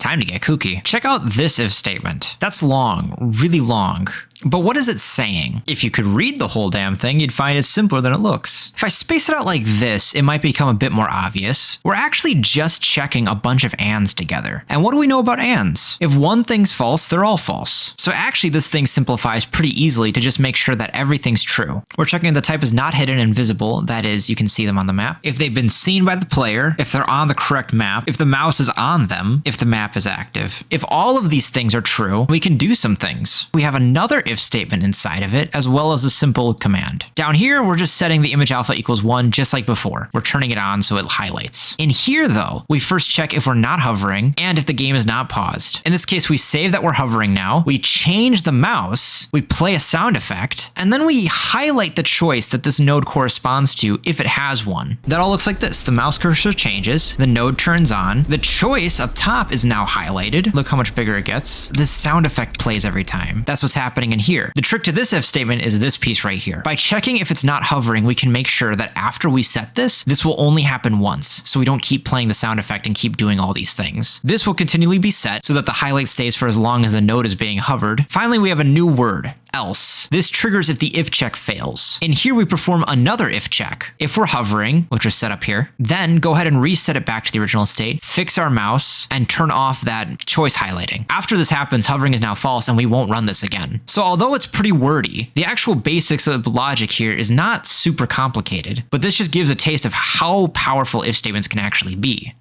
Time to get kooky. Check out this if statement. That's long, really long. But what is it saying? If you could read the whole damn thing, you'd find it's simpler than it looks. If I space it out like this, it might become a bit more obvious. We're actually just checking a bunch of ands together. And what do we know about ands? If one thing's false, they're all false. So actually this thing simplifies pretty easily to just make sure that everything's true. We're checking if the type is not hidden and visible, that is, you can see them on the map. If they've been seen by the player, if they're on the correct map, if the mouse is on them, if the map is active. If all of these things are true, we can do some things. We have another if statement inside of it, as well as a simple command. Down here, we're just setting the image alpha equals 1 just like before. We're turning it on so it highlights. In here though, we first check if we're not hovering and if the game is not paused. In this case, we save that we're hovering now, we change the mouse, we play a sound effect, and then we highlight the choice that this node corresponds to if it has one. That all looks like this. The mouse cursor changes, the node turns on, the choice up top is now highlighted. Look how much bigger it gets. This sound effect plays every time. That's what's happening in here. The trick to this if statement is this piece right here. By checking if it's not hovering, we can make sure that after we set this, this will only happen once, so we don't keep playing the sound effect and keep doing all these things. This will continually be set so that the highlight stays for as long as the node is being hovered. Finally, we have a new word. Else. This triggers if the if check fails. In here, we perform another if check. If we're hovering, which is set up here, then go ahead and reset it back to the original state, fix our mouse, and turn off that choice highlighting. After this happens, hovering is now false and we won't run this again. So although it's pretty wordy, the actual basics of the logic here is not super complicated, but this just gives a taste of how powerful if statements can actually be.